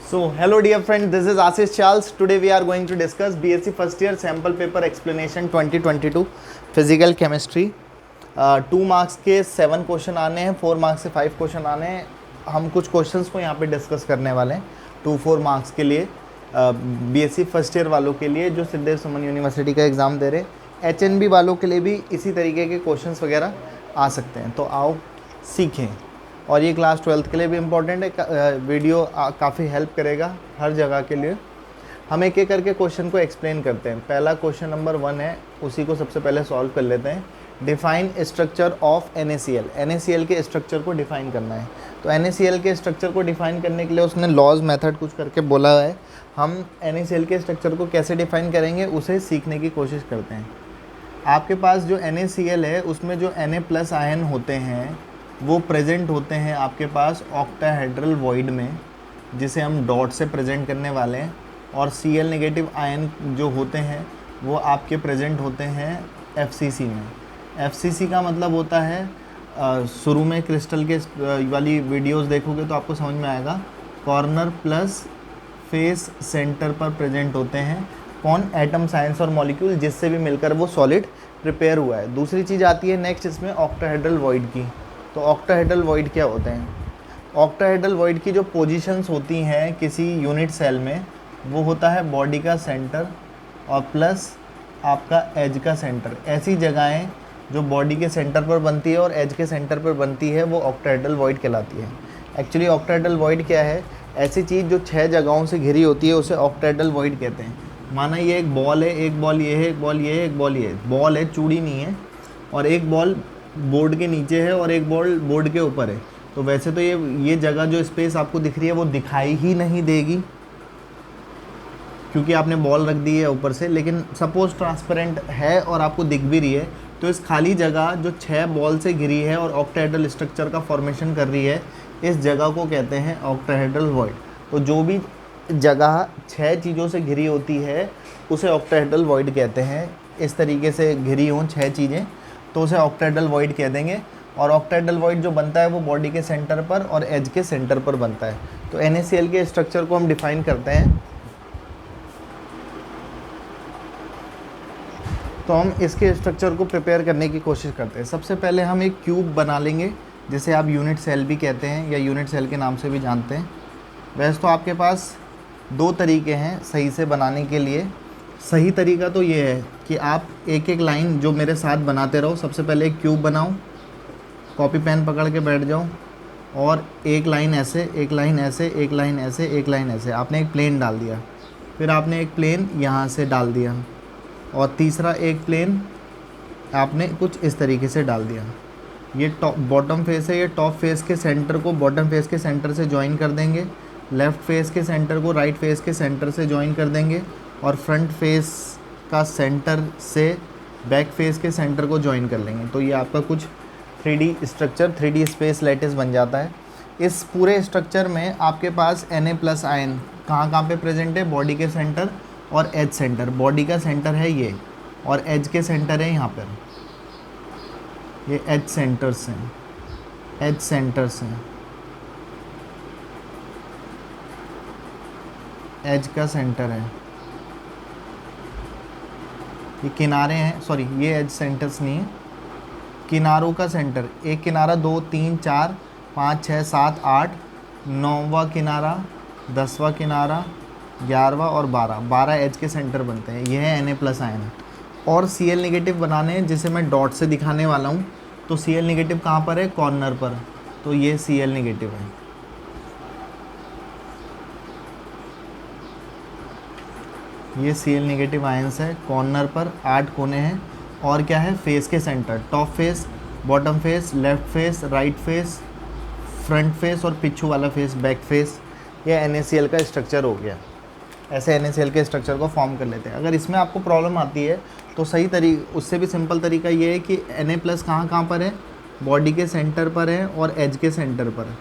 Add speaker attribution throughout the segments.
Speaker 1: So, hello dear friend, this is Ashish Charles. Today we are going to discuss BSc first year sample paper explanation 2022 physical chemistry. 2 marks के 7 question आने हैं, 4 marks से 5 question आने हैं। हम कुछ questions को यहाँ पे डिस्कस करने वाले हैं 2-4 मार्क्स के लिए, बीएससी फर्स्ट ईयर वालों के लिए जो सिद्धेश सुमन यूनिवर्सिटी का एग्ज़ाम दे रहे हैं। एचएनबी वालों के लिए भी इसी तरीके के क्वेश्चंस वगैरह आ सकते हैं, तो आओ सीखें। और ये क्लास 12th के लिए भी इम्पोर्टेंट है। वीडियो काफ़ी हेल्प करेगा हर जगह के लिए। हम एक एक करके क्वेश्चन को एक्सप्लेन करते हैं। पहला क्वेश्चन नंबर 1 है, उसी को सबसे पहले सॉल्व कर लेते हैं। Define structure of NaCl। NaCl के स्ट्रक्चर को डिफाइन करना है। तो NaCl के स्ट्रक्चर को डिफाइन करने के लिए उसने लॉज मेथड कुछ करके बोला है। हम NaCl के स्ट्रक्चर को कैसे डिफाइन करेंगे उसे सीखने की कोशिश करते हैं। आपके पास जो NaCl है उसमें जो Na+ आयन होते हैं वो प्रेजेंट होते हैं आपके पास ऑक्टाहेड्रल वॉइड में, जिसे हम डॉट से प्रेजेंट करने वाले हैं। और Cl नेगेटिव आयन जो होते हैं वो आपके प्रेजेंट होते हैं FCC में। FCC का मतलब होता है, शुरू में क्रिस्टल के वाली वीडियोस देखोगे तो आपको समझ में आएगा, कॉर्नर प्लस फेस सेंटर पर प्रेजेंट होते हैं कौन, एटम साइंस और मॉलिक्यूल, जिससे भी मिलकर वो सॉलिड प्रिपेयर हुआ है। दूसरी चीज़ आती है नेक्स्ट इसमें ऑक्टाहेड्रल वॉइड की। तो ऑक्टाहेड्रल वॉइड क्या होते हैं? ऑक्टाहेड्रल वॉइड की जो पोजीशंस होती हैं किसी यूनिट सेल में, वो होता है बॉडी का सेंटर और प्लस आपका एज का सेंटर। ऐसी जगहें जो बॉडी के सेंटर पर बनती है और एज के सेंटर पर बनती है वो ऑक्टाहेड्रल वॉइड कहलाती है। एक्चुअली ऑक्टाहेड्रल वॉइड क्या है? ऐसी चीज़ जो 6 जगहों से घिरी होती है उसे ऑक्टाहेड्रल वॉइड कहते हैं। माना ये एक बॉल है, एक बॉल ये है, एक बॉल ये है, एक बॉल ये है। बॉल है, चूड़ी नहीं है, और एक बॉल बोर्ड के नीचे है और एक बॉल बोर्ड के ऊपर है। तो वैसे तो ये जगह जो स्पेस आपको दिख रही है वो दिखाई ही नहीं देगी क्योंकि आपने बॉल रख दी है ऊपर से, लेकिन सपोज ट्रांसपेरेंट है और आपको दिख भी रही है, तो इस खाली जगह जो 6 बॉल से घिरी है और ऑक्टाहेड्रल स्ट्रक्चर का फॉर्मेशन कर रही है, इस जगह को कहते हैं ऑक्टाहेड्रल वॉइड। तो जो भी जगह 6 चीज़ों से घिरी होती है उसे ऑक्टाहेड्रल वॉइड कहते हैं। इस तरीके से घिरी हों 6 चीज़ें तो उसे ऑक्टाहेड्रल वॉइड कह देंगे। और ऑक्टाहेड्रल वॉइड जो बनता है वो बॉडी के सेंटर पर और एज के सेंटर पर बनता है। तो NaCl के स्ट्रक्चर को हम डिफाइन करते हैं। तो हम इसके स्ट्रक्चर को प्रिपेयर करने की कोशिश करते हैं। सबसे पहले हम एक क्यूब बना लेंगे, जिसे आप यूनिट सेल भी कहते हैं या यूनिट सेल के नाम से भी जानते हैं। वैसे तो आपके पास 2 तरीके हैं सही से बनाने के लिए। सही तरीका तो ये है कि आप एक एक लाइन जो मेरे साथ बनाते रहो। सबसे पहले एक क्यूब बनाओ, कॉपी पेन पकड़ के बैठ जाओ, और एक लाइन ऐसे, एक लाइन ऐसे, एक लाइन ऐसे, एक लाइन ऐसे। आपने एक प्लेन डाल दिया, फिर आपने एक प्लेन यहाँ से डाल दिया, और तीसरा एक प्लेन आपने कुछ इस तरीके से डाल दिया। ये टॉप बॉटम फेस है, ये टॉप फेस के सेंटर को बॉटम फेस के सेंटर से ज्वाइन कर देंगे, लेफ़्ट फेस के सेंटर को राइट फेस के सेंटर से ज्वाइन कर देंगे, और फ्रंट फेस का सेंटर से बैक फेस के सेंटर को ज्वाइन कर लेंगे। तो ये आपका कुछ 3D structure, 3D space lattice बन जाता है। इस पूरे स्ट्रक्चर में आपके पास Na+ आयन कहाँ कहाँ पे प्रेजेंट है? बॉडी के सेंटर और एज सेंटर। बॉडी का सेंटर है ये, और एज के सेंटर है यहाँ पर, ये एज सेंटर्स हैं, एज सेंटर्स हैं, एज का सेंटर है, ये किनारे हैं, सॉरी ये एज सेंटर्स नहीं है, किनारों का सेंटर। एक किनारा 2 3 4 5 6 7 8, 9वां किनारा, 10वां किनारा, 11वां और 12 एज के सेंटर बनते हैं। यह है Na+ आयन। और Cl नेगेटिव बनाने हैं, जिसे मैं डॉट से दिखाने वाला हूँ। तो Cl नेगेटिव कहाँ पर है? कॉर्नर पर। तो ये Cl नेगेटिव है। ये Cl नेगेटिव आयंस है, कॉर्नर पर 8 कोने हैं। और क्या है? फेस के centre, top face, bottom face, left face, right face, front face और पिछू वाला फेस, बैक फेस। ये NaCl का स्ट्रक्चर हो गया। ऐसे NaCl के स्ट्रक्चर को फॉर्म कर लेते हैं। अगर इसमें आपको प्रॉब्लम आती है तो उससे भी सिंपल तरीका ये है कि Na+ कहाँ पर है? बॉडी के सेंटर पर है और एज के सेंटर पर।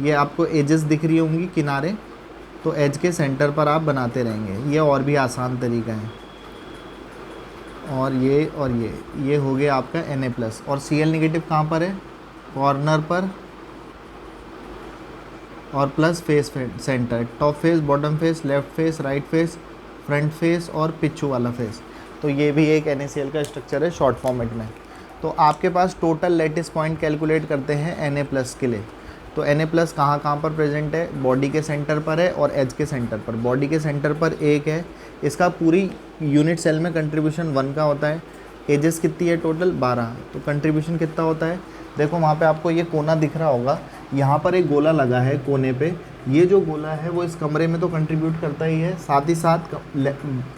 Speaker 1: ये आपको एजेस दिख रही होंगी, किनारे, तो एज के सेंटर पर आप बनाते रहेंगे। ये और भी आसान तरीका है। और ये हो गया आपका Na+। और Cl नेगेटिव कहाँ पर है? कॉर्नर पर और plus face centre, top face, bottom face, left face, right face, front face और पिच्चू वाला फेस। तो ये भी एक NaCl का स्ट्रक्चर है शॉर्ट फॉर्मेट में। तो आपके पास टोटल लैटिस पॉइंट कैलकुलेट करते हैं Na+ के लिए। तो Na+ कहाँ कहाँ पर प्रेजेंट है? बॉडी के सेंटर पर है और एज के सेंटर पर। बॉडी के सेंटर पर एक है, इसका पूरी यूनिट सेल में कंट्रीब्यूशन 1 का होता है। एजेस कितनी है टोटल? 12। तो कंट्रीब्यूशन कितना होता है? देखो वहाँ पे आपको ये कोना दिख रहा होगा, यहाँ पर एक गोला लगा है कोने पे। ये जो गोला है वो इस कमरे में तो कंट्रीब्यूट करता ही है, साथ ही साथ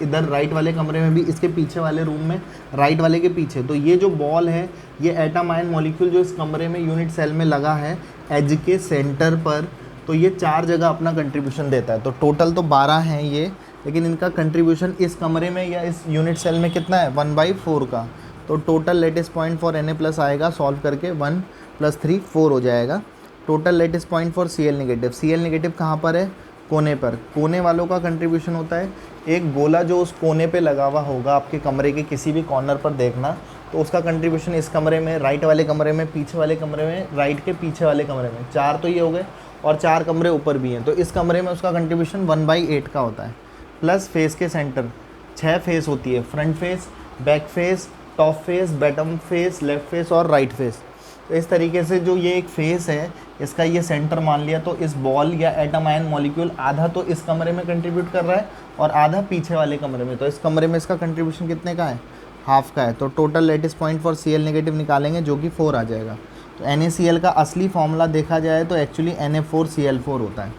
Speaker 1: इधर राइट वाले कमरे में भी, इसके पीछे वाले रूम में राइट वाले के पीछे। तो ये जो बॉल है, ये एटम आयन मॉलिक्यूल जो इस कमरे में यूनिट सेल में लगा है एज के सेंटर पर, तो ये 4 जगह अपना कंट्रीब्यूशन देता है। तो टोटल तो 12 हैं ये, लेकिन इनका कंट्रीब्यूशन इस कमरे में या इस यूनिट सेल में कितना है? 1/4 का। तो total lattice point for Na+ आएगा, सॉल्व करके 1 + 3 4 हो जाएगा। Total lattice point for Cl-, Cl- कहाँ पर है? कोने पर। कोने वालों का कंट्रीब्यूशन होता है, एक गोला जो उस कोने पे लगा हुआ होगा आपके कमरे के किसी भी कॉर्नर पर देखना, तो उसका कंट्रीब्यूशन इस कमरे में, राइट वाले कमरे में, पीछे वाले कमरे में, राइट के पीछे वाले कमरे में, 4 तो ये हो गए और 4 कमरे ऊपर भी हैं। तो इस कमरे में उसका कंट्रीब्यूशन 1/8 का होता है। प्लस फेस के सेंटर 6 फेस होती है, front face, back face, top face, bottom face, left face और राइट फेस। तो इस तरीके से जो ये एक फेस है, इसका ये सेंटर मान लिया, तो इस बॉल या एटम आयन मॉलिक्यूल आधा तो इस कमरे में कंट्रीब्यूट कर रहा है और आधा पीछे वाले कमरे में। तो इस कमरे में इसका कंट्रीब्यूशन कितने का है? हाफ का है। तो total lattice point for Cl- निकालेंगे जो कि 4 आ जाएगा। तो NaCl का असली फॉर्मूला देखा जाए तो एक्चुअली Na4Cl4 होता है।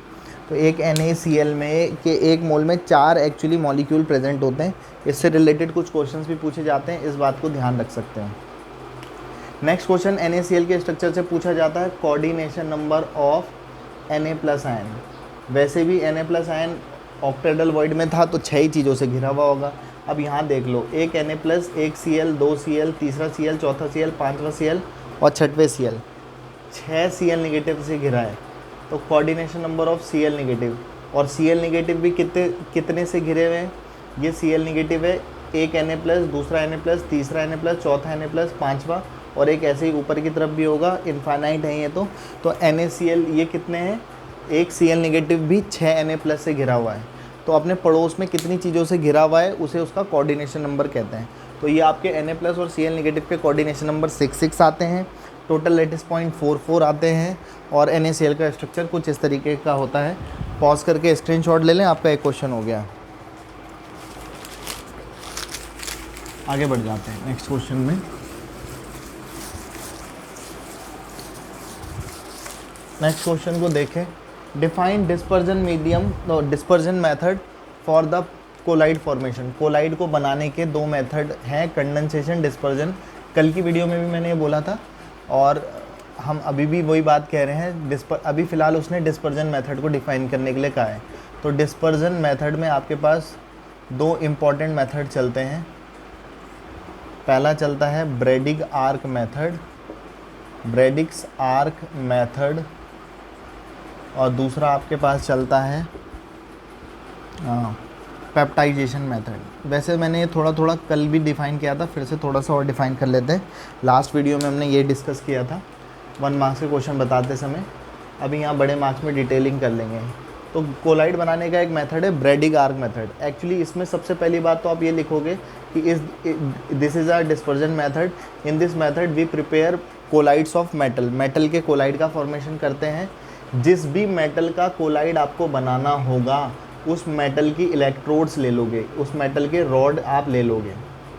Speaker 1: तो एक NaCl में के 1 मोल में 4 एक्चुअली मॉलिक्यूल प्रेजेंट होते हैं। इससे रिलेटेड कुछ क्वेश्चंस भी पूछे जाते हैं, इस बात को ध्यान रख सकते हैं। नेक्स्ट क्वेश्चन NaCl के स्ट्रक्चर से पूछा जाता है, coordination number of Na+ ion. वैसे भी Na+ आयन ऑक्टेडल वॉइड में था तो 6 ही चीज़ों से घिरा हुआ होगा। अब यहाँ देख लो, एक Na+, एक Cl, 2 Cl, तीसरा Cl, चौथा Cl, पांचवा Cl और छठवें Cl, 6 Cl- से घिरा है। तो कोऑर्डिनेशन नंबर ऑफ Cl-, और Cl- भी कितने से घिरे हुए हैं? ये Cl- है, एक Na+, दूसरा Na+, तीसरा Na+, चौथा Na+, पांचवा, और एक ऐसे ही ऊपर की तरफ भी होगा, इनफाइनाइट है ये। तो NaCl ये कितने हैं? एक Cl- भी 6 Na+ से घिरा हुआ है। तो अपने पड़ोस में कितनी चीज़ों से घिरा हुआ है उसे उसका कोऑर्डिनेशन नंबर कहते हैं। तो ये आपके Na+ और Cl- के कोऑर्डिनेशन नंबर 6 आते हैं। टोटल लेटिस पॉइंट 4 आते हैं। और NaCl का स्ट्रक्चर कुछ इस तरीके का होता है। पॉज करके स्क्रीनशॉट ले लें, आपका एक क्वेश्चन हो गया। आगे बढ़ जाते हैं नेक्स्ट क्वेश्चन में। नेक्स्ट क्वेश्चन को देखें, define dispersion medium, dispersion method for the colloid formation. Colloid को बनाने के 2 मेथड हैं, कंडेंसेशन, डिस्पर्जन। कल की वीडियो में भी मैंने ये बोला था और हम अभी भी वही बात कह रहे हैं। अभी फ़िलहाल उसने डिस्पर्जन मेथड को डिफ़ाइन करने के लिए कहा है। तो डिस्पर्जन मेथड में आपके पास 2 इम्पॉर्टेंट मेथड चलते हैं। पहला चलता है ब्रेडिग आर्क मेथड, ब्रेडिग्स आर्क मेथड, और दूसरा आपके पास चलता है पेप्टाइजेशन मेथड। वैसे मैंने ये थोड़ा कल भी डिफ़ाइन किया था, फिर से थोड़ा सा और डिफ़ाइन कर लेते हैं। लास्ट वीडियो में हमने ये डिस्कस किया था 1 मार्क्स के क्वेश्चन बताते समय। अभी यहाँ बड़े मार्क्स में डिटेलिंग कर लेंगे। तो कोलाइड बनाने का एक मेथड है ब्रेडिग आर्क मेथड। एक्चुअली इसमें सबसे पहली बात तो आप ये लिखोगे कि this is a dispersion method. In this method we prepare colloids of metal. Metal के कोलाइड का फॉर्मेशन करते हैं। जिस भी मेटल का कोलाइड आपको बनाना होगा, उस मेटल की इलेक्ट्रोड्स ले लोगे, उस मेटल के रॉड आप ले लोगे।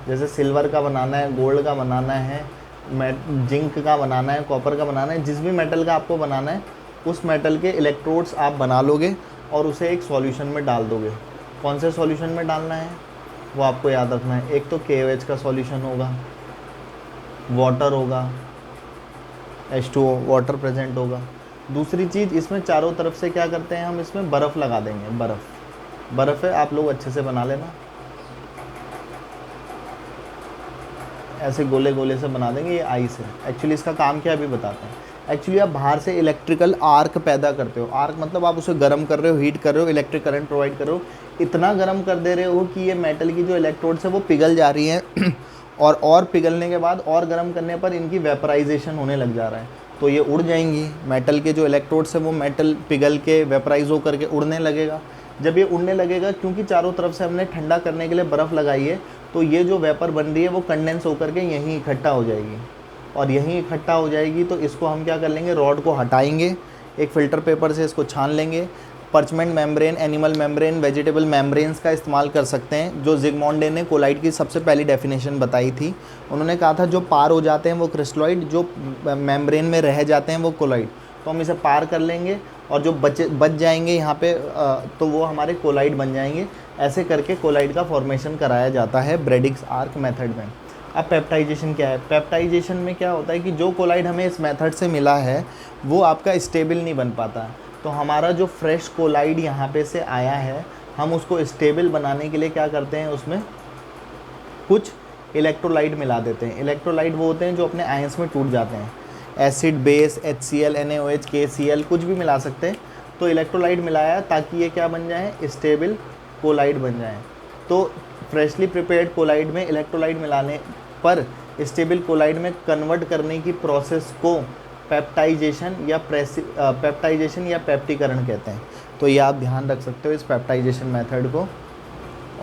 Speaker 1: जैसे सिल्वर का बनाना है, गोल्ड का बनाना है, जिंक का बनाना है, कॉपर का बनाना है, जिस भी मेटल का आपको बनाना है उस मेटल के इलेक्ट्रोड्स आप बना लोगे और उसे एक सॉल्यूशन में डाल दोगे। कौन से सॉल्यूशन में डालना है वो आपको याद रखना है। एक तो KOH का सॉल्यूशन होगा, वाटर होगा, H2O वाटर प्रेजेंट होगा। दूसरी चीज़, इसमें चारों तरफ से क्या करते हैं हम, इसमें बर्फ़ लगा देंगे। बर्फ़ है, आप लोग अच्छे से बना लेना, ऐसे गोले गोले से बना देंगे। ये आइस है। एक्चुअली इसका काम क्या अभी बताते हैं। एक्चुअली आप बाहर से इलेक्ट्रिकल आर्क पैदा करते हो। आर्क मतलब आप उसे गर्म कर रहे हो, हीट कर रहे हो, इलेक्ट्रिक करंट प्रोवाइड कर रहे हो। इतना गर्म कर दे रहे हो कि ये मेटल की जो इलेक्ट्रोड्स है वो पिघल जा रही हैं और पिघलने के बाद और गर्म करने पर इनकी वेपराइजेशन होने लग जा रहा है। तो ये उड़ जाएंगी। मेटल के जो इलेक्ट्रोड्स है वो मेटल पिघल के वेपराइज हो करके उड़ने लगेगा। जब ये उड़ने लगेगा, क्योंकि चारों तरफ से हमने ठंडा करने के लिए बर्फ़ लगाई है, तो ये जो वेपर बन रही है वो कंडेंस होकर के यहीं इकट्ठा हो जाएगी, और यहीं इकट्ठा हो जाएगी तो इसको हम क्या कर लेंगे, रॉड को हटाएंगे, एक फ़िल्टर पेपर से इसको छान लेंगे। Parchment membrane, animal membrane, vegetable membranes का इस्तेमाल कर सकते हैं। जो जिगमॉन्डे ने कोलाइड की सबसे पहली डेफिनेशन बताई थी, उन्होंने कहा था जो पार हो जाते हैं वो क्रिस्टलॉइड, जो मेम्ब्रेन में रह जाते हैं वो कोलाइड। तो हम इसे पार कर लेंगे और जो बच जाएंगे यहाँ पे तो वो हमारे कोलाइड बन जाएंगे। ऐसे करके कोलाइड का फॉर्मेशन कराया जाता है ब्रेडिक्स आर्क मेथड में। अब पेप्टाइजेशन क्या है? पेप्टाइजेशन में क्या होता है कि जो कोलाइड हमें इस मेथड से मिला है वो आपका स्टेबल नहीं बन पाता। तो हमारा जो फ्रेश कोलाइड यहाँ पे से आया है, हम उसको स्टेबल बनाने के लिए क्या करते हैं, उसमें कुछ इलेक्ट्रोलाइट मिला देते हैं। इलेक्ट्रोलाइट वो होते हैं जो अपने आयंस में टूट जाते हैं। Acid, base, HCl, NaOH, KCl कुछ भी मिला सकते हैं। तो इलेक्ट्रोलाइट मिलाया ताकि ये क्या बन जाए, स्टेबल कोलाइड बन जाए। तो फ्रेशली प्रिपेयर्ड कोलाइड में इलेक्ट्रोलाइट मिलाने पर स्टेबल कोलाइड में कन्वर्ट करने की प्रोसेस को पेप्टाइजेशन या पेप्टीकरण कहते हैं। तो ये आप ध्यान रख सकते हो इस पेप्टाइजेशन मेथड को।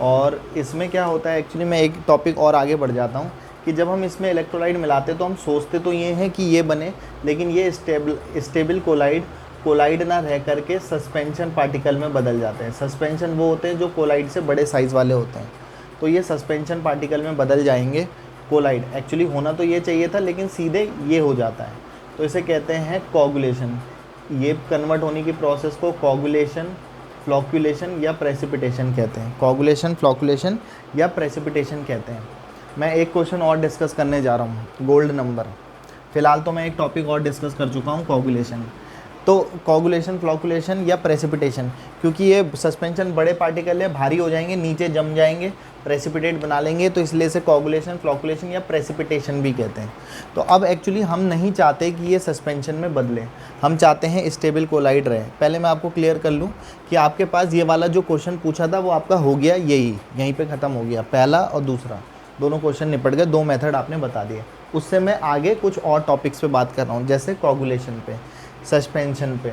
Speaker 1: और इसमें क्या होता है, एक्चुअली मैं एक टॉपिक और आगे बढ़ जाता हूँ कि जब हम इसमें इलेक्ट्रोलाइट मिलाते तो हम सोचते तो ये हैं कि ये बने, लेकिन ये स्टेबल कोलाइड ना रह करके सस्पेंशन पार्टिकल में बदल जाते हैं। सस्पेंशन वो होते हैं जो कोलाइड से बड़े साइज़ वाले होते हैं। तो ये सस्पेंशन पार्टिकल में बदल जाएंगे। कोलाइड एक्चुअली होना तो ये चाहिए था, लेकिन सीधे ये हो जाता है, तो इसे कहते हैं कोगुलेशन। ये कन्वर्ट होने की प्रोसेस को कोगुलेशन, फ्लोक्यूलेशन या प्रेसिपिटेशन कहते हैं। कोगुलेशन, फ्लोक्यूलेशन या प्रेसिपिटेशन कहते हैं। मैं एक क्वेश्चन और डिस्कस करने जा रहा हूँ, गोल्ड नंबर। फ़िलहाल तो मैं एक टॉपिक और डिस्कस कर चुका हूँ, कोगुलेशन। तो कोगुलेशन, फ्लोक्यूलेशन या प्रेसिपिटेशन, क्योंकि ये सस्पेंशन बड़े पार्टिकल है, भारी हो जाएंगे, नीचे जम जाएंगे, प्रेसिपिटेट बना लेंगे, तो इसलिए इसे कोगुलेशन, फ्लोक्यूलेशन या प्रेसिपिटेशन भी कहते हैं। तो अब एक्चुअली हम नहीं चाहते कि ये सस्पेंशन में बदले, हम चाहते हैं स्टेबल कोलाइड रहे। पहले मैं आपको क्लियर कर लूँ कि आपके पास ये वाला जो क्वेश्चन पूछा था वो आपका हो गया, यहीं पे ख़त्म हो गया। पहला और दूसरा दोनों क्वेश्चन निपट गए, 2 मेथड आपने बता दिए। उससे मैं आगे कुछ और टॉपिक्स पे बात कर रहा हूँ, जैसे कोगुलेशन पे, सस्पेंशन पे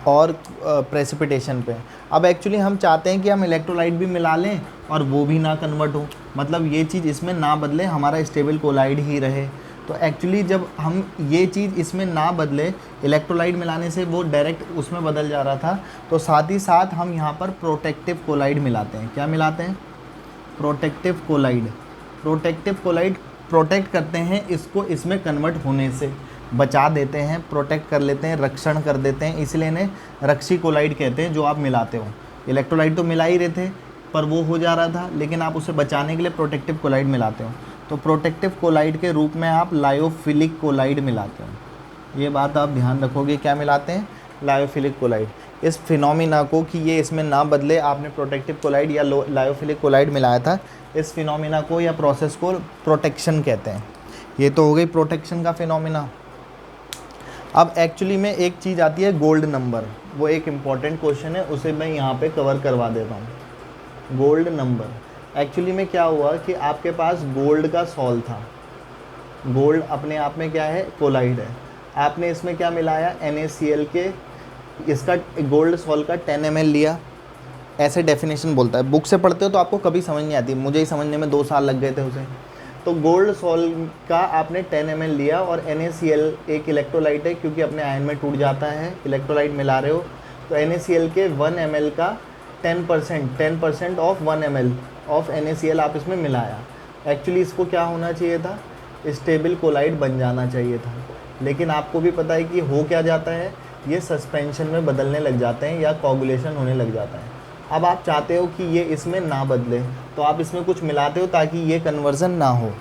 Speaker 1: और प्रेसिपिटेशन पे। अब एक्चुअली हम चाहते हैं कि हम इलेक्ट्रोलाइट भी मिला लें और वो भी ना कन्वर्ट हो, मतलब ये चीज़ इसमें ना बदले, हमारा स्टेबल कोलाइड ही रहे। तो एक्चुअली जब हम ये चीज़ इसमें ना बदले, इलेक्ट्रोलाइट मिलाने से वो डायरेक्ट उसमें बदल जा रहा था, तो साथ ही साथ हम यहाँ पर प्रोटेक्टिव कोलाइड मिलाते हैं। क्या मिलाते हैं? Protective colloid. Protective colloid protect करते हैं इसको, इसमें कन्वर्ट होने से बचा देते हैं, प्रोटेक्ट कर लेते हैं, रक्षण कर देते हैं, इसलिए इन्हें रक्षी कोलाइड कहते हैं। जो आप मिलाते हो, इलेक्ट्रोलाइट तो मिला ही रहे थे पर वो हो जा रहा था, लेकिन आप उसे बचाने के लिए प्रोटेक्टिव कोलाइड मिलाते हो। तो प्रोटेक्टिव कोलाइड के रूप में आप लायोफिलिक कोलाइड मिलाते हो। ये बात आप ध्यान रखोगे, क्या मिलाते हैं? Lyophilic collide. इस फिनोमिना को कि ये इसमें ना बदले, आपने प्रोटेक्टिव कोलाइड या लायोफिलिक कोलाइड मिलाया था, इस फिनोमिना को या प्रोसेस को प्रोटेक्शन कहते हैं। ये तो हो गई प्रोटेक्शन का फिनोमिना। अब एक्चुअली में एक चीज़ आती है गोल्ड नंबर, वो एक इम्पॉर्टेंट क्वेश्चन है, उसे मैं यहाँ पे कवर करवा देता हूँ। गोल्ड नंबर एक्चुअली में क्या हुआ कि आपके पास गोल्ड का सॉल्ट था। गोल्ड अपने आप में क्या है? कोलाइड है। आपने इसमें क्या मिलाया? NaCl के, इसका गोल्ड सॉल्ट का 10 ml लिया, ऐसे डेफिनेशन बोलता है। बुक से पढ़ते हो तो आपको कभी समझ नहीं आती, मुझे ही समझने में 2 साल लग गए थे उसे। तो गोल्ड सॉल्ट का आपने 10 ml लिया, और NaCl एक इलेक्ट्रोलाइट है, क्योंकि अपने आयन में टूट जाता है, इलेक्ट्रोलाइट मिला रहे हो, तो NaCl के 1 ml का 10% ऑफ 1 ml ऑफ NaCl आप इसमें मिलाया। एक्चुअली इसको क्या होना चाहिए था? स्टेबल कोलाइड बन जाना चाहिए था, लेकिन आपको भी पता है कि हो क्या जाता है, ये सस्पेंशन में बदलने लग जाते हैं या कोगुलेशन होने लग जाता है। अब आप चाहते हो कि ये इसमें ना बदले, तो आप इसमें कुछ मिलाते हो ताकि ये कन्वर्जन ना हो।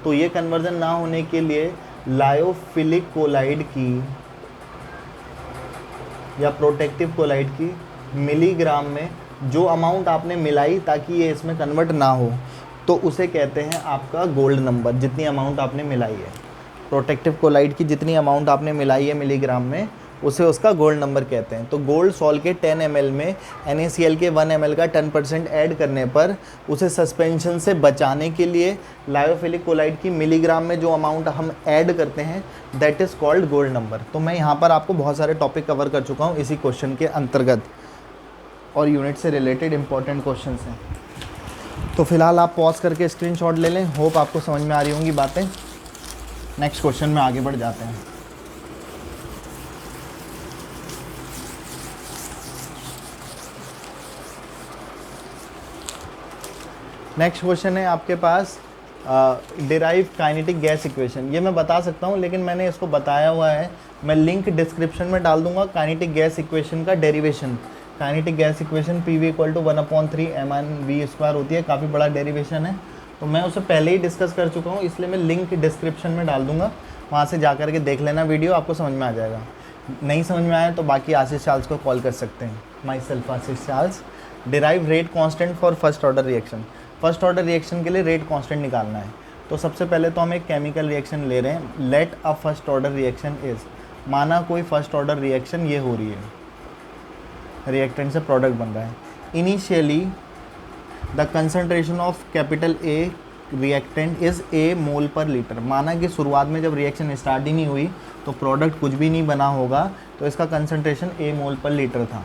Speaker 1: तो ये कन्वर्जन ना होने के लिए लायोफिलिक कोलाइड की या प्रोटेक्टिव कोलाइड की मिलीग्राम में जो अमाउंट आपने मिलाई ताकि ये इसमें कन्वर्ट ना हो, तो उसे कहते हैं आपका गोल्ड नंबर। जितनी अमाउंट आपने मिलाई है, प्रोटेक्टिव कोलाइड की जितनी अमाउंट आपने मिलाई है मिलीग्राम में, उसे उसका गोल्ड नंबर कहते हैं। तो गोल्ड सॉल्ट के 10 ml में NaCl के 1 ml का 10% ऐड करने पर उसे सस्पेंशन से बचाने के लिए लायोफिलिक कोलाइड की मिलीग्राम में जो अमाउंट हम ऐड करते हैं that is called gold number. तो मैं यहाँ पर आपको बहुत सारे टॉपिक कवर कर चुका हूँ इसी क्वेश्चन के अंतर्गत और यूनिट से रिलेटेड इंपॉर्टेंट क्वेश्चन हैं। तो फिलहाल आप पॉज करके स्क्रीनशॉट ले लें। होप आपको समझ में आ रही होंगी बातें। नेक्स्ट क्वेश्चन में आगे बढ़ जाते हैं। नेक्स्ट क्वेश्चन है आपके पास डिराइव काइनेटिक गैस इक्वेशन। ये मैं बता सकता हूँ लेकिन मैंने इसको बताया हुआ है, मैं लिंक डिस्क्रिप्शन में डाल दूंगा। काइनेटिक गैस इक्वेशन का derivation, kinetic gas equation PV = 1/3 mv² होती है। काफ़ी बड़ा डेरिवेशन है, तो मैं उसे पहले ही डिस्कस कर चुका हूँ, इसलिए मैं लिंक डिस्क्रिप्शन में डाल दूंगा, वहाँ से जा कर के देख लेना वीडियो, आपको समझ में आ जाएगा। नहीं समझ में आया तो बाकी आशीष चार्ल्स को कॉल कर सकते हैं। My self Ashish Charles. Derive rate constant for first order reaction. First order reaction के लिए रेट कांस्टेंट निकालना है। तो सबसे पहले तो हम एक केमिकल रिएक्शन ले रहे हैं। Let a first order reaction is, माना कोई फर्स्ट ऑर्डर रिएक्शन ये हो रही है, रिएक्टेंट से प्रोडक्ट बन रहा है। Initially the concentration of capital A reactant is A मोल पर लीटर। माना कि शुरुआत में जब रिएक्शन स्टार्ट ही नहीं हुई तो प्रोडक्ट कुछ भी नहीं बना होगा, तो इसका कंसंट्रेशन A मोल पर लीटर था।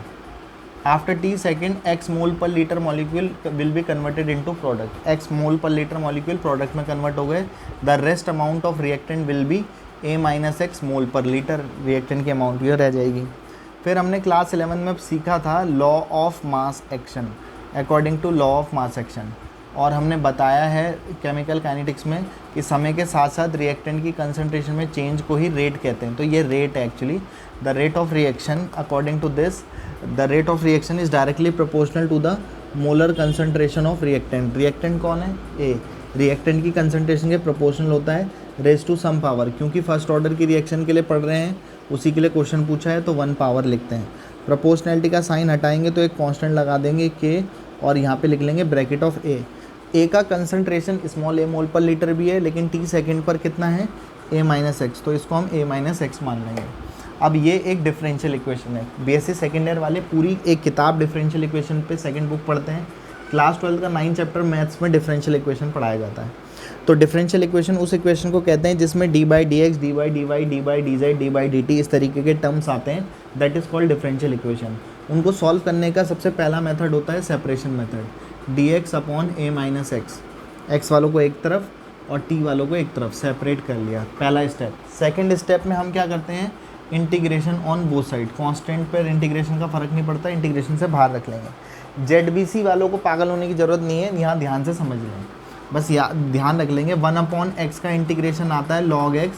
Speaker 1: आफ्टर T सेकेंड X मोल पर litre molecule will be converted into product. X मोल पर लीटर मॉलिक्यूल प्रोडक्ट में कन्वर्ट हो गए। The rest amount of reactant will be A - X मोल पर लीटर। रिएक्टेंट की अमाउंट ये रह जाएगी। फिर हमने क्लास 11 में सीखा था law of mass action, according to law of mass action, और हमने बताया है केमिकल काइनेटिक्स में कि समय के साथ साथ रिएक्टेंट की कंसंट्रेशन में चेंज को ही रेट कहते हैं। तो ये रेट है actually. The rate of reaction, according to this the rate of reaction is directly proportional to the molar concentration of reactant. Reactant कौन है? ए। रिएक्टेंट की कंसंट्रेशन के प्रोपोर्शनल होता है रेज टू सम पावर। क्योंकि first order की reaction के लिए पढ़ रहे हैं, उसी के लिए क्वेश्चन पूछा है, तो 1 पावर लिखते हैं। प्रोपोर्शनैलिटी का साइन हटाएंगे तो एक कांस्टेंट लगा देंगे के, और यहाँ पे लिख लेंगे ब्रैकेट ऑफ ए। ए का कंसंट्रेशन स्मॉल a मोल पर लीटर भी है, लेकिन T सेकेंड पर कितना है? A - X, तो इसको हम A - X मान लेंगे। अब ये एक डिफरेंशियल इक्वेशन है। BSc सेकेंड ईयर वाले पूरी एक किताब डिफरेंशियल इक्वेशन पे सेकंड बुक पढ़ते हैं। क्लास 12 का 9 चैप्टर मैथ्स में डिफरेंशियल इक्वेशन पढ़ाया जाता है। तो डिफरेंशियल इक्वेशन उस इक्वेशन को कहते हैं जिसमें d/dx, d/dy, d/dz, d/dt इस तरीके के टर्म्स आते हैं, that is called differential equation. उनको सॉल्व करने का सबसे पहला मेथड होता है separation method. dx upon A - X, x वालों को एक तरफ और t वालों को एक तरफ सेपरेट कर लिया, पहला स्टेप। सेकेंड स्टेप में हम क्या करते हैं? Integration on both side. Constant पर इंटीग्रेशन का फ़र्क नहीं पड़ता, इंटीग्रेशन से बाहर रख लेंगे। ZBC वालों को पागल होने की ज़रूरत नहीं है, यहाँ ध्यान से समझ लें, बस ध्यान रख लेंगे। 1/x का इंटीग्रेशन आता है log x,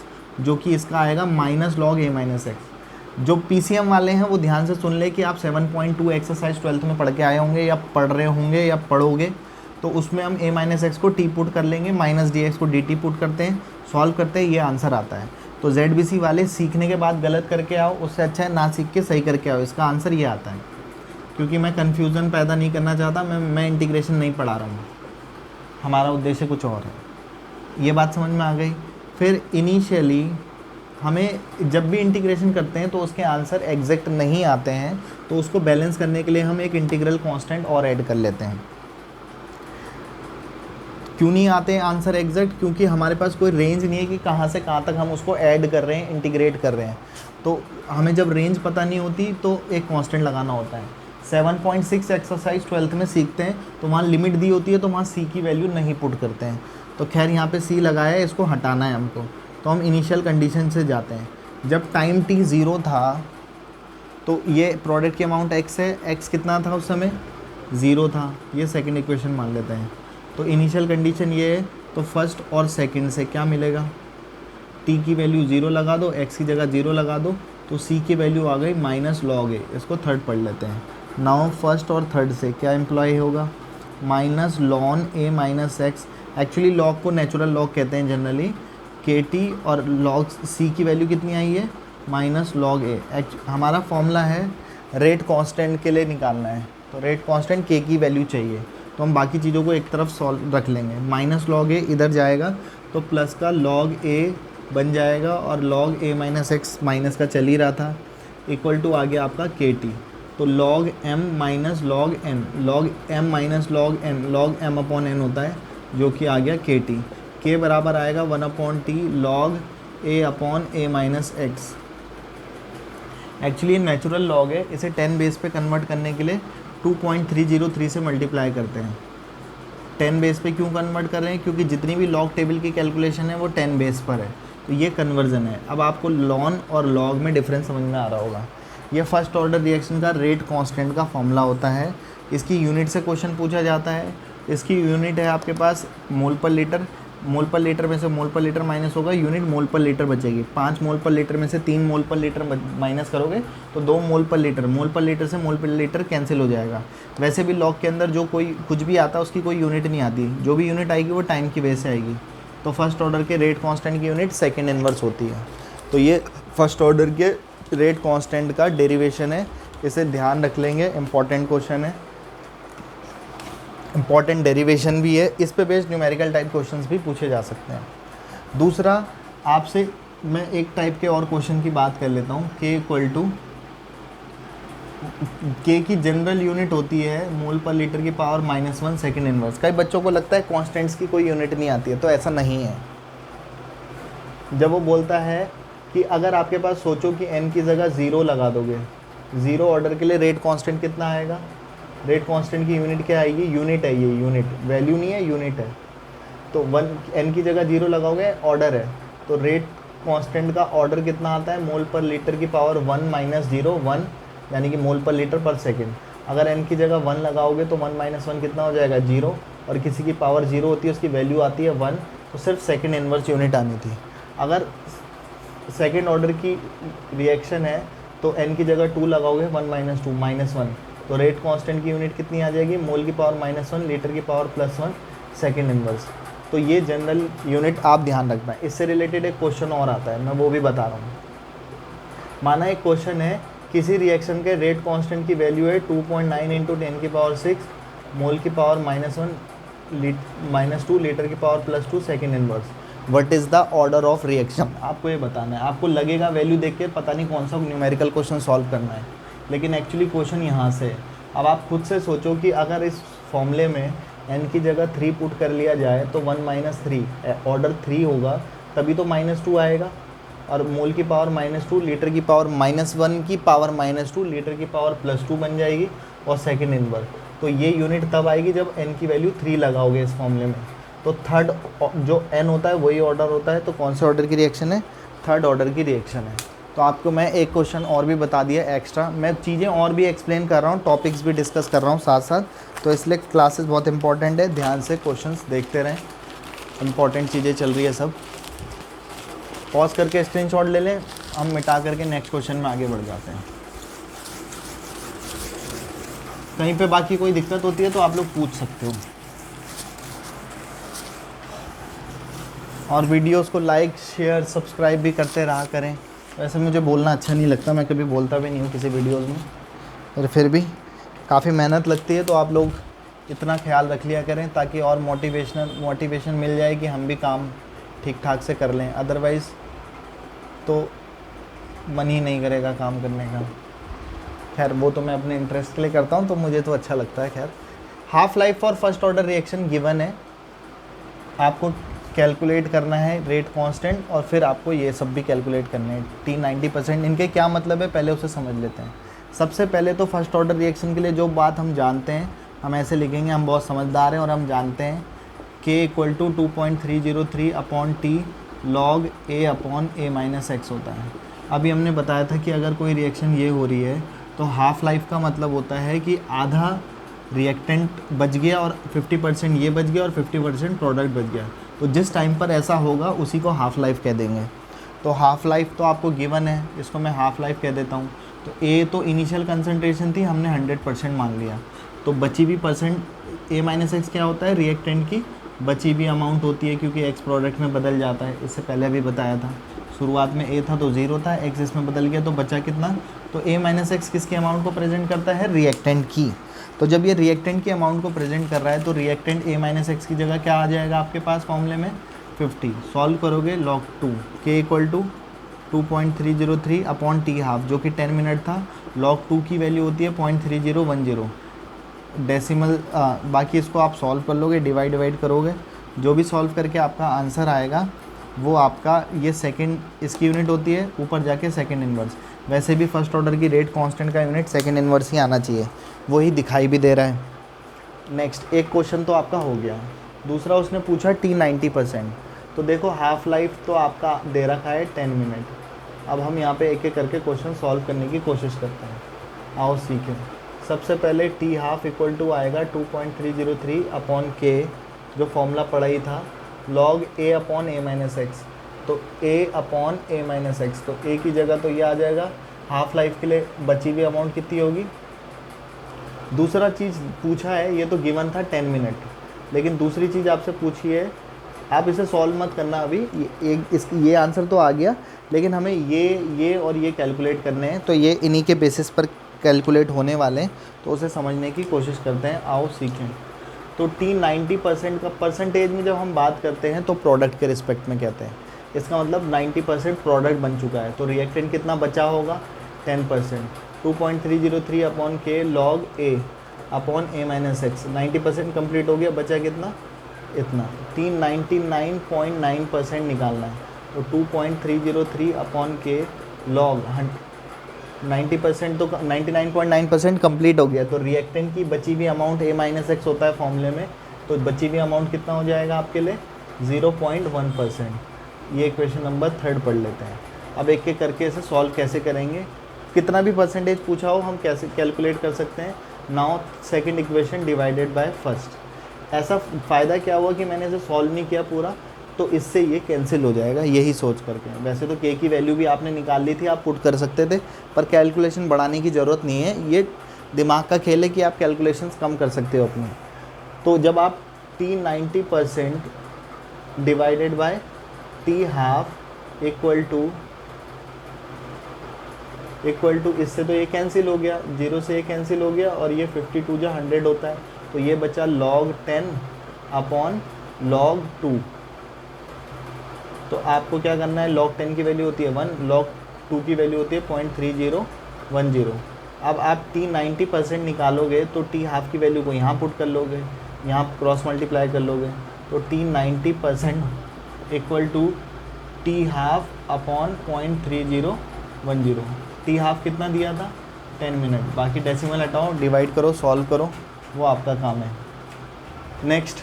Speaker 1: जो कि इसका आएगा -log A - X। जो PCM वाले हैं वो ध्यान से सुन ले कि आप 7.2 एक्सरसाइज 12th में पढ़ के आए होंगे या पढ़ रहे होंगे या पढ़ोगे, तो उसमें हम A - X को t पुट कर लेंगे, -dx को dt पुट करते हैं, सॉल्व करते हैं, ये आंसर आता है। तो ZBC वाले सीखने के बाद गलत करके आओ, उससे अच्छा है ना सीख के सही करके आओ, इसका आंसर ये आता है। क्योंकि मैं कन्फ्यूज़न पैदा नहीं करना चाहता, मैं इंटीग्रेशन नहीं पढ़ा रहा हूँ, हमारा उद्देश्य कुछ और है। ये बात समझ में आ गई। फिर इनिशियली हमें जब भी इंटीग्रेशन करते हैं तो उसके आंसर एग्जैक्ट नहीं आते हैं, तो उसको बैलेंस करने के लिए हम एक इंटीग्रल कांस्टेंट और ऐड कर लेते हैं। क्यों नहीं आते हैं आंसर एग्जैक्ट? क्योंकि हमारे पास कोई रेंज नहीं है कि कहाँ से कहाँ तक हम उसको ऐड कर रहे हैं, इंटीग्रेट कर रहे हैं। तो हमें जब रेंज पता नहीं होती तो एक कांस्टेंट लगाना होता है। 7.6 एक्सरसाइज 12th में सीखते हैं, तो वहाँ लिमिट दी होती है, तो वहाँ C की वैल्यू नहीं पुट करते हैं। तो खैर यहाँ पे C लगाया है, इसको हटाना है हमको। तो हम इनिशियल कंडीशन से जाते हैं। जब टाइम t 0 था तो ये प्रोडक्ट की अमाउंट x है, x कितना था उस समय? 0 था। ये सेकंड इक्वेशन मान लेते हैं। तो इनिशियल कंडीशन ये है, तो फर्स्ट और सेकंड से क्या मिलेगा? t की वैल्यू 0 लगा दो, x की जगह 0 लगा दो, तो c की वैल्यू आ गई -log a। इसको थर्ड पढ़ लेते हैं। नाउ फर्स्ट और थर्ड से क्या एम्प्लॉय होगा? -ln A - X। Actually log को नेचुरल लॉग कहते हैं जनरली। kt और log c की वैल्यू कितनी आई है? -log a। हमारा फॉर्मूला है रेट कांस्टेंट के लिए निकालना है, तो रेट कांस्टेंट k की वैल्यू चाहिए, तो हम बाकी चीज़ों को एक तरफ सॉल्व रख लेंगे। -log a इधर जाएगा तो प्लस का log a बन जाएगा, और log A - X माइनस का चल ही रहा था। इक्वल टू आ गया आपका के टी। तो log m minus log n, log m minus log n, log m upon n होता है जो कि आ गया के टी। के बराबर आएगा 1/t log a upon a minus x. Actually ये नेचुरल लॉग है, इसे 10 बेस पे कन्वर्ट करने के लिए 2.303 से मल्टीप्लाई करते हैं। 10 बेस पे क्यों कन्वर्ट कर रहे हैं? क्योंकि जितनी भी लॉग टेबल की कैलकुलेशन है वो 10 बेस पर है, तो ये कन्वर्जन है। अब आपको लॉन और लॉग में डिफरेंस समझ में आ रहा होगा। ये फर्स्ट ऑर्डर रिएक्शन का रेट कांस्टेंट का फॉर्मूला होता है। इसकी यूनिट से क्वेश्चन पूछा जाता है। इसकी यूनिट है आपके पास मोल पर लीटर। मोल पर लीटर में से मोल पर लीटर माइनस होगा, यूनिट मोल पर लीटर बचेगी। 5 मोल पर लीटर में से 3 मोल पर लीटर माइनस करोगे तो 2 मोल पर लीटर। मोल पर लीटर से मोल पर लीटर कैंसिल हो जाएगा। वैसे भी लॉग के अंदर जो कोई कुछ भी आता है उसकी कोई यूनिट नहीं आती, जो भी यूनिट आएगी वो टाइम की बेस से आएगी। तो फर्स्ट ऑर्डर के रेट कांस्टेंट की यूनिट सेकंड इनवर्स होती है। तो ये फर्स्ट ऑर्डर के रेट कांस्टेंट का डेरिवेशन है, इसे ध्यान रख लेंगे, इंपॉर्टेंट क्वेश्चन है, इंपॉर्टेंट डेरिवेशन भी है। इस पे बेस्ड न्यूमेरिकल टाइप क्वेश्चंस भी पूछे जा सकते हैं। दूसरा, आपसे मैं एक टाइप के और क्वेश्चन की बात कर लेता हूँ। के इक्वल टू, के की जनरल यूनिट होती है मोल पर लीटर की पावर -1 सेकंड इनवर्स। कई बच्चों को लगता है कांस्टेंट्स की कोई यूनिट नहीं आती है, तो ऐसा नहीं है। जब वो बोलता है कि अगर आपके पास सोचो कि n की जगह 0 लगा दोगे, 0 ऑर्डर के लिए रेट कांस्टेंट कितना आएगा? रेट कांस्टेंट की यूनिट क्या आएगी? यूनिट है, ये यूनिट, वैल्यू नहीं है, यूनिट है। तो 1 n की जगह 0 लगाओगे, ऑर्डर है, तो रेट कांस्टेंट का ऑर्डर कितना आता है? मोल पर लीटर की पावर 1 माइनस 0, 1, यानी कि मोल पर लीटर पर सेकेंड। अगर n की जगह 1 लगाओगे तो 1 माइनस 1 कितना हो जाएगा? 0, और किसी की पावर 0 होती है उसकी वैल्यू आती है 1, तो सिर्फ सेकेंड इनवर्स यूनिट आनी थी। अगर सेकेंड ऑर्डर की रिएक्शन है तो n की जगह 2 लगाओगे, 1 माइनस 2 -1, तो रेट कांस्टेंट की यूनिट कितनी आ जाएगी? मोल की पावर -1, लीटर की पावर +1, सेकेंड इनवर्स। तो ये जनरल यूनिट आप ध्यान रखना है। इससे रिलेटेड एक क्वेश्चन और आता है, मैं वो भी बता रहा हूँ। माना एक क्वेश्चन है, किसी रिएक्शन के रेट कांस्टेंट की वैल्यू है 2.9 × 10⁻⁶, मोल की पावर -2, लीटर की power +2, second inverse. What is the order of reaction? आपको ये बताना है। आपको लगेगा वैल्यू देख के पता नहीं कौन सा न्यूमेरिकल क्वेश्चन सॉल्व करना है, लेकिन एक्चुअली क्वेश्चन यहाँ से है। अब आप खुद से सोचो कि अगर इस फॉर्मूले में n की जगह 3 पुट कर लिया जाए तो 1 - 3 ऑर्डर 3 होगा, तभी तो -2 आएगा। और मोल की पावर -2, लीटर की पावर -1 की पावर -2, लीटर की पावर +2 बन जाएगी, और सेकेंड इनवर्स। तो ये यूनिट तब आएगी जब n की वैल्यू 3 लगाओगे इस फॉर्मूले में। तो थर्ड जो n होता है वही ऑर्डर होता है, तो कौन से ऑर्डर की रिएक्शन है? थर्ड ऑर्डर की रिएक्शन है। तो आपको मैं एक क्वेश्चन और भी बता दिया एक्स्ट्रा, मैं चीज़ें और भी एक्सप्लेन कर रहा हूँ, टॉपिक्स भी डिस्कस कर रहा हूँ साथ साथ, तो इसलिए क्लासेस बहुत इंपॉर्टेंट है। ध्यान से क्वेश्चंस देखते रहें, इंपॉर्टेंट चीज़ें चल रही है सब। पॉज करके स्क्रीनशॉट ले लें, हम मिटा करके नेक्स्ट क्वेश्चन में आगे बढ़ जाते हैं। कहीं पे बाकी कोई दिक्कत होती है तो आप लोग पूछ सकते हो। और वीडियोस को लाइक, शेयर, सब्सक्राइब भी करते रहा करें। वैसे मुझे बोलना अच्छा नहीं लगता, मैं कभी बोलता भी नहीं हूँ किसी वीडियोस में, पर फिर भी काफ़ी मेहनत लगती है, तो आप लोग इतना ख्याल रख लिया करें ताकि और मोटिवेशन मिल जाए कि हम भी काम ठीक ठाक से कर लें। अदरवाइज़ तो मन ही नहीं करेगा काम करने का। खैर वो तो मैं अपने इंटरेस्ट के लिए करता हूँ, तो मुझे तो अच्छा लगता है। खैर, half life for first order reaction given है, आपको कैलकुलेट करना है रेट कांस्टेंट, और फिर आपको ये सब भी कैलकुलेट करने हैं। T90%, इनके क्या मतलब है पहले उसे समझ लेते हैं। सबसे पहले तो फर्स्ट ऑर्डर रिएक्शन के लिए जो बात हम जानते हैं, हम ऐसे लिखेंगे, हम बहुत समझदार हैं और हम जानते हैं K = 2.303/T log A/A-x होता है। अभी हमने बताया था कि अगर कोई रिएक्शन ये हो रही है तो हाफ लाइफ का मतलब होता है कि आधा रिएक्टेंट बच गया और 50% ये बच गया और 50% प्रोडक्ट बच गया। तो जिस टाइम पर ऐसा होगा उसी को हाफ लाइफ कह देंगे। तो हाफ लाइफ तो आपको गिवन है, इसको मैं हाफ लाइफ कह देता हूँ। तो A तो इनिशियल कंसंट्रेशन थी, हमने 100% मान लिया, तो बची भी परसेंट A-x क्या होता है? रिएक्टेंट की बची भी अमाउंट होती है, क्योंकि x प्रोडक्ट में बदल जाता है। इससे पहले भी बताया था, शुरुआत में A था तो 0 था, x इसमें बदल गया तो बचा कितना? तो A-x किसकी अमाउंट को प्रेजेंट करता है? रिएक्टेंट की। तो जब ये रिएक्टेंट की अमाउंट को प्रेजेंट कर रहा है तो रिएक्टेंट A-x की जगह क्या आ जाएगा आपके पास फॉर्मूले में? 50। सॉल्व करोगे log 2, K = 2.303 upon T half जो कि 10 मिनट था, log 2 की वैल्यू होती है 0.3010 डेसिमल। बाकी इसको आप सॉल्व कर लोगे, डिवाइड करोगे, जो भी सॉल्व करके आपका आंसर आएगा वो आपका ये सेकंड इसकी यूनिट होती है, ऊपर जाके सेकंड इन्वर्स। वैसे भी फर्स्ट ऑर्डर की रेट कांस्टेंट का यूनिट सेकंड इन्वर्स ही आना चाहिए, वही दिखाई भी दे रहा है। नेक्स्ट एक क्वेश्चन तो आपका हो गया। दूसरा उसने पूछा T90%, तो देखो हाफ लाइफ तो आपका दे रखा है 10 मिनट। अब हम यहाँ पे एक एक करके क्वेश्चन सॉल्व करने की कोशिश करते हैं, आओ सीखें। सबसे पहले टी हाफ इक्वल टू आएगा 2.303 अपॉन के, जो फॉर्मूला पढ़ा ही था, log a upon a minus x. तो a upon a minus x, तो a की जगह तो ये आ जाएगा। हाफ लाइफ के लिए बची हुई अमाउंट कितनी होगी। दूसरा चीज़ पूछा है, ये तो गिवन था 10 मिनट, लेकिन दूसरी चीज़ आपसे पूछी है, आप इसे सॉल्व मत करना अभी, ये आंसर तो आ गया, लेकिन हमें ये और ये कैलकुलेट करने हैं, तो ये इन्हीं के बेसिस पर कैलकुलेट होने वाले हैं, तो उसे समझने की कोशिश करते हैं, आओ सीखें। तो T90% का परसेंटेज में जब हम बात करते हैं तो प्रोडक्ट के रिस्पेक्ट में कहते हैं, इसका मतलब 90% प्रोडक्ट बन चुका है, तो रिएक्टेंट कितना बचा होगा 10%। 2.303 अपॉन के log a upon a minus x, 90% complete हो गया, बचा कितना, इतना। T99.9% निकालना है, तो 2.303 अपॉन के log 90% तो 99.9% कम्प्लीट हो गया, तो रिएक्टेंट की बची हुई अमाउंट a माइनस एक्स होता है फॉर्मूले में, तो बची हुई अमाउंट कितना हो जाएगा आपके लिए 0.1%। ये क्वेश्चन नंबर 3 पढ़ लेते हैं। अब एक एक करके इसे सॉल्व कैसे करेंगे, कितना भी परसेंटेज पूछा हो हम कैसे कैलकुलेट कर सकते हैं। Now second equation divided by first. ऐसा फ़ायदा क्या हुआ कि मैंने इसे सॉल्व नहीं किया पूरा, तो इससे ये कैंसिल हो जाएगा, यही सोच करके। वैसे तो के की वैल्यू भी आपने निकाल ली थी, आप पुट कर सकते थे, पर कैलकुलेशन बढ़ाने की ज़रूरत नहीं है, ये दिमाग का खेल है कि आप कैलकुलेशंस कम कर सकते हो अपने। तो जब आप T90% divided by T half equal to इससे तो ये कैंसिल हो गया, 0 से ये कैंसिल हो गया, और ये 52 जो 100 होता है, तो ये बचा log 10 अपॉन log 2। तो आपको क्या करना है, log 10 की वैल्यू होती है 1, log 2 की वैल्यू होती है 0.3010। अब आप T90% निकालोगे तो टी हाफ की वैल्यू को यहाँ पुट कर लोगे, यहाँ क्रॉस मल्टीप्लाई कर लोगे, तो T90% equal to T half upon 0.3010। T half कितना दिया था 10 मिनट, बाकी डेसिमल हटाओ, डिवाइड करो, सॉल्व करो, वो आपका काम है। Next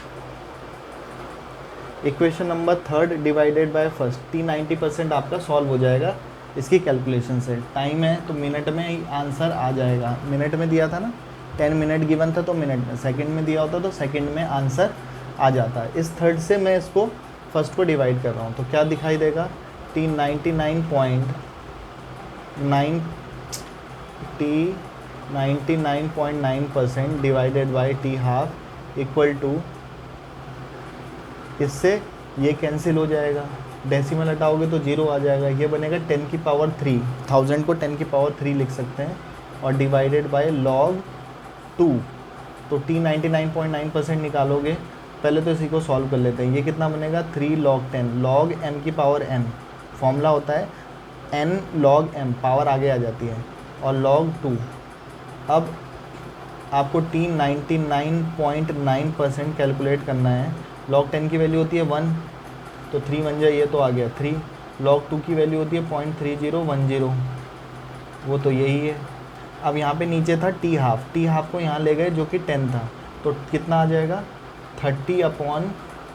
Speaker 1: equation number 3 divided by first. T90% आपका सॉल्व हो जाएगा इसकी कैलकुलेशन से। टाइम है तो मिनट में ही आंसर आ जाएगा, मिनट में दिया था ना, 10 मिनट गिवन था तो मिनट में, सेकंड में दिया होता तो सेकंड में आंसर आ जाता है। इस थर्ड से मैं इसको फर्स्ट को डिवाइड कर रहा हूँ, तो क्या दिखाई देगा, T99.9% divided by T half equal to, इससे ये कैंसिल हो जाएगा, डेसिमल हटाओगे तो 0 आ जाएगा, ये बनेगा 10 की पावर 3, 1000 को 10 की पावर 3 लिख सकते हैं, और डिवाइडेड बाय log 2। तो T99.9% निकालोगे, पहले तो इसी को सॉल्व कर लेते हैं। ये कितना बनेगा 3 log 10, log m की पावर n, फॉर्मूला होता है n log m, पावर आगे आ जाती है, और log 2। अब आपको T99.9% कैलकुलेट करना है। log 10 की वैल्यू होती है 1, तो 3 बन जाए, ये तो आ गया 3। log 2 की वैल्यू होती है 0.3010, वो तो यही है। अब यहाँ पे नीचे था टी हाफ को यहाँ ले गए जो कि 10 था, तो कितना आ जाएगा 30 अपॉन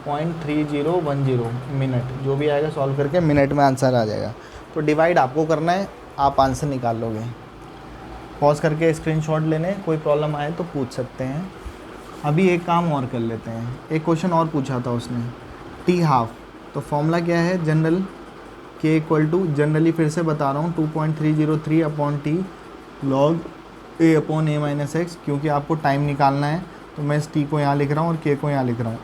Speaker 1: 0.3010 मिनट, जो भी आएगा सॉल्व करके मिनट में आंसर आ जाएगा। तो डिवाइड आपको करना है, आप आंसर निकाल लोगे। पॉज करके स्क्रीनशॉट लेने, कोई प्रॉब्लम आए तो पूछ सकते हैं। अभी एक काम और कर लेते हैं, एक क्वेश्चन और पूछा था उसने, टी हाफ, तो फॉर्मूला क्या है, जनरल के इक्वल टू, जनरली फिर से बता रहा हूँ, 2.303 upon T log a upon a minus x, क्योंकि आपको टाइम निकालना है तो मैं इस t को यहाँ लिख रहा हूँ और k को यहाँ लिख रहा हूँ।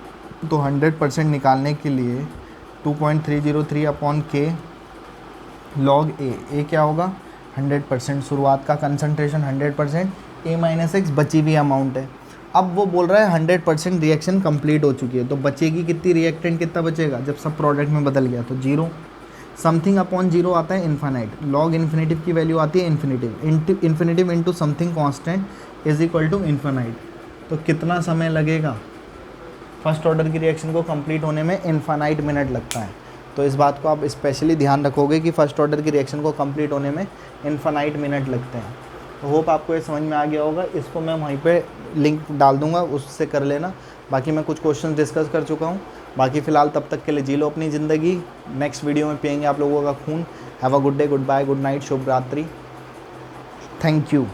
Speaker 1: तो 100% निकालने के लिए 2.303 अपॉन k log a क्या होगा 100%, शुरुआत का कंसंट्रेशन 100%, a माइनस एक्स बची हुई अमाउंट है। अब वो बोल रहा है 100% रिएक्शन कंप्लीट हो चुकी है, तो बचेगी कितनी रिएक्टेंट, कितना बचेगा, जब सब प्रोडक्ट में बदल गया तो 0। समथिंग अपॉन जीरो आता है इन्फानाइट, लॉग इन्फिनेटिव की वैल्यू आती है infinitive, infinitive into something constant is equal to infinite. तो कितना समय लगेगा फर्स्ट ऑर्डर की रिएक्शन को कंप्लीट होने में? इन्फानाइट मिनट लगता है। तो इस बात को आप स्पेशली ध्यान रखोगे कि फर्स्ट ऑर्डर की रिएक्शन को कंप्लीट होने में इन्फानाइट मिनट लगते हैं। तो होप आपको ये समझ में आ गया होगा। इसको मैं वहीं पे लिंक डाल दूंगा, उससे कर लेना। बाकी मैं कुछ क्वेश्चन डिस्कस कर चुका हूँ। बाकी फ़िलहाल तब तक के लिए जी लो अपनी ज़िंदगी। नेक्स्ट वीडियो में पियेंगे आप लोगों का खून। Have a good day, goodbye, good night, शुभ रात्रि। Thank you.